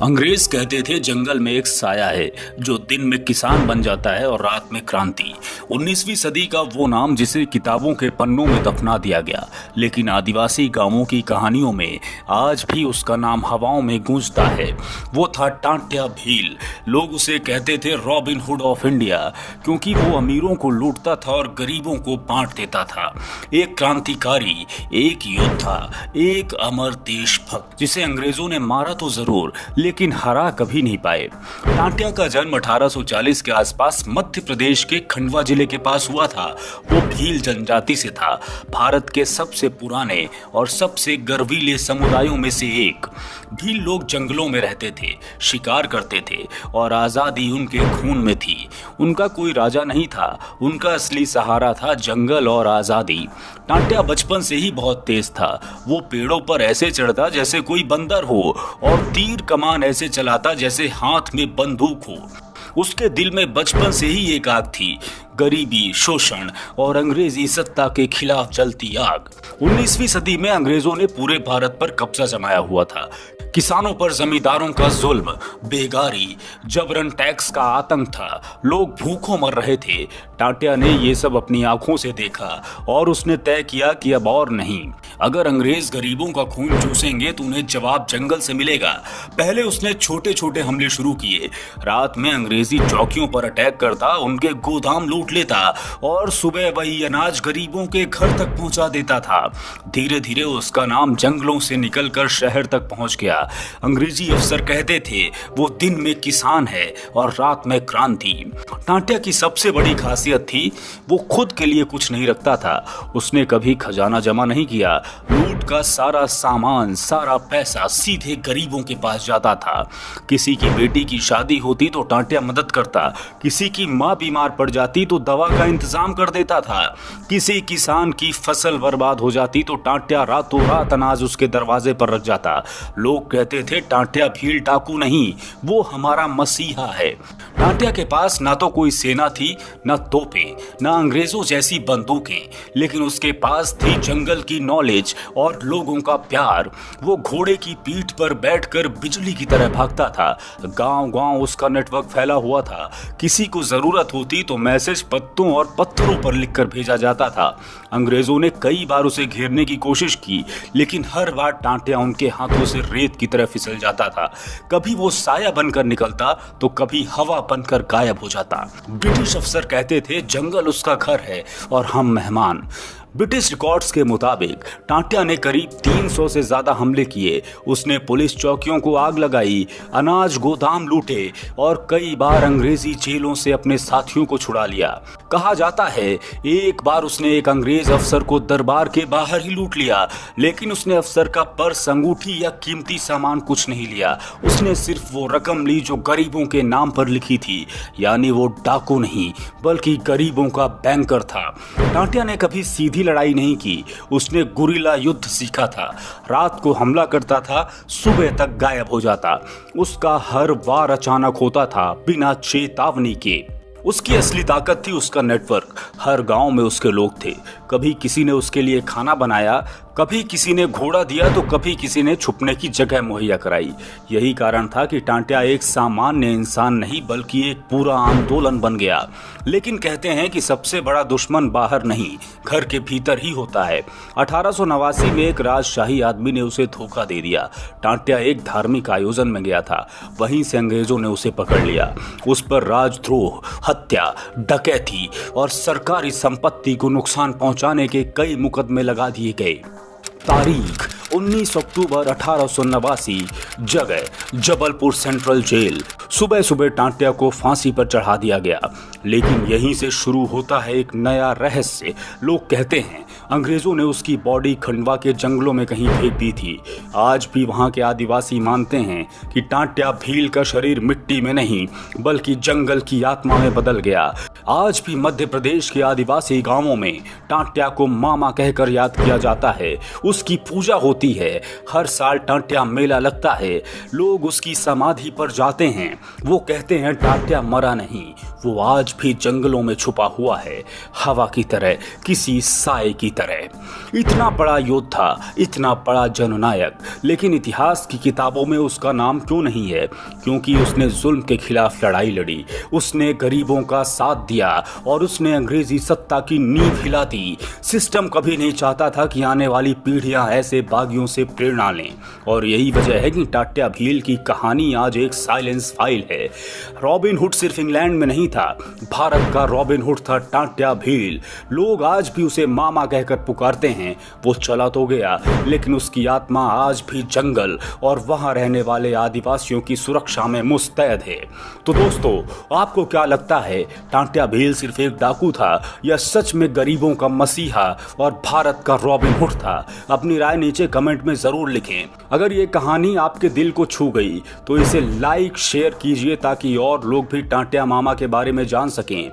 अंग्रेज कहते थे जंगल में एक साया है जो दिन में किसान बन जाता है और रात में क्रांति। 19वीं सदी का वो नाम जिसे किताबों के पन्नों में दफना दिया गया, लेकिन आदिवासी गांवों की कहानियों में आज भी उसका नाम हवाओं में गूंजता है। वो था टांट्या भील। लोग उसे कहते थे रॉबिन हुड ऑफ इंडिया, क्योंकि वो अमीरों को लूटता था और गरीबों को बांट देता था। एक क्रांतिकारी, एक योद्धा, एक अमर देशभक्त जिसे अंग्रेजों ने मारा तो जरूर लेकिन हरा कभी नहीं पाए। टांट्या का जन्म 1840 के आसपास मध्य प्रदेश के खंडवा जिले के पास हुआ था। वो भील जनजाति से था, भारत के सबसे पुराने और सबसे गर्वीले समुदायों में से एक। भील लोग जंगलों में रहते थे, शिकार करते थे और आजादी उनके खून में थी। उनका कोई राजा नहीं था, उनका असली सहारा था जंगल और आजादी। टांट्या बचपन से ही बहुत तेज था। वो पेड़ों पर ऐसे चढ़ता जैसे कोई बंदर हो और तीर कमान ऐसे चलाता जैसे हाथ में बंदूक हो। उसके दिल में बचपन से ही एक आग थी, गरीबी, शोषण और अंग्रेजी सत्ता के खिलाफ जलती आग। 19वीं सदी में अंग्रेजों ने पूरे भारत पर कब्जा जमाया हुआ था। किसानों पर जमींदारों का जुल्म, बेगारी, जबरन टैक्स का आतंक था। लोग भूखों मर रहे थे। टांट्या ने ये सब अपनी आंखों से देखा और उसने तय किया कि अब और नहीं। अगर अंग्रेज गरीबों का खून चूसेंगे तो उन्हें जवाब जंगल से मिलेगा। पहले उसने छोटे छोटे हमले शुरू किए। रात में अंग्रेजी चौकियों पर अटैक करता, उनके गोदाम लूट लेता और सुबह वही अनाज गरीबों के घर तक पहुंचा देता था। धीरे धीरे उसका नाम जंगलों से निकलकर शहर तक पहुंच गया। अंग्रेजी अफसर कहते थे वो दिन में किसान है और रात में क्रांति। टांट्या की सबसे बड़ी खासियत थी वो खुद के लिए कुछ नहीं रखता था। उसने कभी खजाना जमा नहीं किया। लूट का सारा सामान, सारा पैसा सीधे गरीबों के पास जाता था। किसी की बेटी की शादी होती तो टांट्या मदद करता, किसी की माँ बीमार पड़ जाती तो दवा का इंतजाम कर देता था, किसी किसान की फसल बर्बाद हो जाती तो टांट्या रातों रात अनाज उसके दरवाजे पर रख जाता। लोग कहते थे टांट्या भील डाकू नहीं, वो हमारा मसीहा है। टांट्या के पास ना तो कोई सेना थी, ना तोपें, ना अंग्रेजों जैसी बंदूकें, लेकिन उसके पास थी जंगल की नॉलेज और लोगों का प्यार। वो घोड़े की पीठ पर बैठकर बिजली की तरह भागता था। गांव-गांव उसका नेटवर्क फैला हुआ था। किसी को जरूरत होती तो मैसेज पत्तों और पत्थरों पर लिखकर भेजा जाता था। अंग्रेजों ने कई बार उसे घेरने की कोशिश की, लेकिन हर बार टांट्या उनके हाथों से रेत की तरह फिसल जाता था। कभी वो साया बनकर निकलता तो कभी हवा बनकर गायब हो जाता। ब्रिटिश अफसर कहते थे जंगल उसका घर है और हम मेहमान। ब्रिटिश रिकॉर्ड्स के मुताबिक टांट्या ने करीब 300 से ज्यादा हमले किए। उसने पुलिस चौकियों को आग लगाई, अनाज गोदाम लूटे और कई बार अंग्रेजी जेलों से अपने साथियों को छुड़ा लिया। कहा जाता है एक बार उसने एक अंग्रेज अफसर को दरबार के बाहर ही लूट लिया, लेकिन उसने अफसर का पर्स, अंगूठी या कीमती सामान कुछ नहीं लिया। उसने सिर्फ वो रकम ली जो गरीबों के नाम पर लिखी थी। यानी वो डाकू नहीं बल्कि गरीबों का बैंकर था। टांट्या ने कभी सीधी लड़ाई नहीं की। उसने गुरिल्ला युद्ध सीखा था। रात को हमला करता था, सुबह तक गायब हो जाता। उसका हर वार अचानक होता था, बिना चेतावनी के। उसकी असली ताकत थी उसका नेटवर्क। हर गांव में उसके लोग थे। कभी किसी ने उसके लिए खाना बनाया, कभी किसी ने घोड़ा दिया तो कभी किसी ने छुपने की जगह मुहैया कराई। यही कारण था कि टांट्या एक सामान्य इंसान नहीं बल्कि एक पूरा आंदोलन बन गया। लेकिन कहते हैं कि सबसे बड़ा दुश्मन बाहर नहीं, घर के भीतर ही होता है। 1889 में एक राजशाही आदमी ने उसे धोखा दे दिया। टांट्या एक धार्मिक आयोजन में गया था, वहीं से अंग्रेजों ने उसे पकड़ लिया। उस पर राजद्रोह, हत्या, डकैती और सरकारी संपत्ति को नुकसान पहुंचाने के कई मुकदमे लगा दिए गए। तारीख 19 अक्टूबर 1889। जगह जबलपुर सेंट्रल जेल। सुबह सुबह टांट्या को फांसी पर चढ़ा दिया गया। लेकिन यहीं से शुरू होता है एक नया रहस्य। लोग कहते हैं अंग्रेजों ने उसकी बॉडी खंडवा के जंगलों में कहीं फेंक दी थी। आज भी वहां के आदिवासी मानते हैं कि टांट्या भील का शरीर मिट्टी में नहीं बल्कि जंगल की आत्मा में बदल गया। आज भी मध्य प्रदेश के आदिवासी गांवों में टांट्या को मामा कहकर याद किया जाता है। उसकी पूजा होती है। हर साल टांट्या मेला लगता है। लोग उसकी समाधि पर जाते हैं। वो कहते हैं टाट्या मरा नहीं, वो आज भी जंगलों में छुपा हुआ है, हवा की तरह, किसी साए की तरह। इतना बड़ा योद्धा, इतना बड़ा जननायक, लेकिन इतिहास की किताबों में उसका नाम क्यों नहीं है? क्योंकि उसने जुल्म के खिलाफ लड़ाई लड़ी, उसने गरीबों का साथ दिया और उसने अंग्रेजी सत्ता की नींव हिला दी। सिस्टम कभी नहीं चाहता था कि आने वाली पीढ़ियां ऐसे बागियों से प्रेरणा लें, और यही वजह है कि टाट्या भील की कहानी आज एक साइलेंस फाइल है। रॉबिन हुड सिर्फ इंग्लैंड में नहीं था, भारत का रॉबिन हुड था टाट्या भील। लोग आज भी उसे मामा कहकर पुकारते हैं। वो चला तो गया, लेकिन उसकी आत्मा आज भी जंगल और वहां रहने वाले आदिवासियों की सुरक्षा में मुस्तैद है। तो दोस्तों, आपको क्या लगता है, टाट्या भील सिर्फ एक डाकू था या सच में गरीबों का मसीहा और भारत का रॉबिन हुड था? अपनी राय नीचे कमेंट में जरूर लिखें। अगर ये कहानी आपके दिल को छू गई तो इसे लाइक शेयर कीजिए ताकि और लोग भी टाट्या मामा के बारे में जान सकें।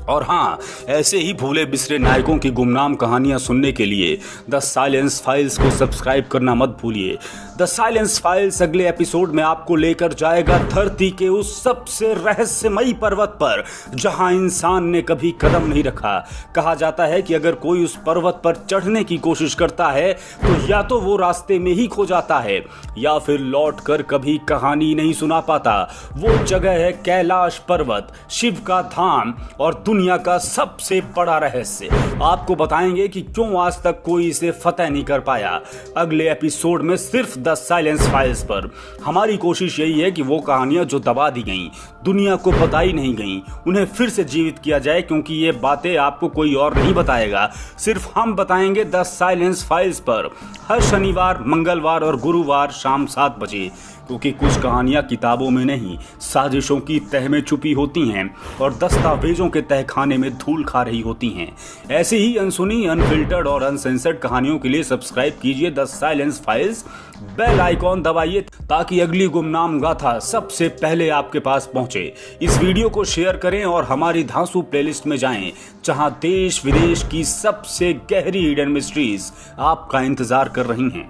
और हाँ, ऐसे ही भूले बिसरे नायकों की गुमनाम कहानियां सुनने के लिए द साइलेंस फाइल्स को सब्सक्राइब करना मत भूलिए। द साइलेंस फाइल्स अगले एपिसोड में आपको लेकर जाएगा धरती के उस सबसे रहस्यमयी पर्वत पर जहां इंसान ने कभी कदम नहीं रखा। कहा जाता है कि अगर कोई उस पर्वत पर चढ़ने की कोशिश करता है तो या तो वो रास्ते में ही खो जाता है या फिर लौट कर कभी कहानी नहीं सुना पाता। वो जगह है कैलाश पर्वत, शिव का धाम और दुनिया का सबसे बड़ा रहस्य। आपको बताएंगे कि क्यों आज तक कोई इसे फतह नहीं कर पाया, अगले एपिसोड में सिर्फ द साइलेंस फाइल्स पर। हमारी कोशिश यही है कि वो कहानियां जो दबा दी गईं, दुनिया को बताई नहीं गईं, उन्हें फिर से जीवित किया जाए, क्योंकि ये बातें आपको कोई और नहीं बताएगा, सिर्फ हम बताएंगे द साइलेंस फाइल्स पर। हर शनिवार, मंगलवार और गुरुवार शाम 7 बजे, क्योंकि कुछ कहानियां किताबों में नहीं, साजिशों की तह में छुपी होती हैं और दस्तावेजों के तहखाने में धूल खा रही होती हैं। ऐसे ही अनसुनी, अनफिल्टर्ड और अनसेंसर्ड कहानियों के लिए सब्सक्राइब कीजिए the silence files. Bell icon दबाइए ताकि अगली गुमनाम गाथा सबसे पहले आपके पास पहुंचे। इस वीडियो को शेयर करें और हमारी धांसू प्लेलिस्ट में जाएं, जहां देश विदेश की सबसे गहरी हिडन मिस्ट्रीज आपका इंतजार कर रही हैं।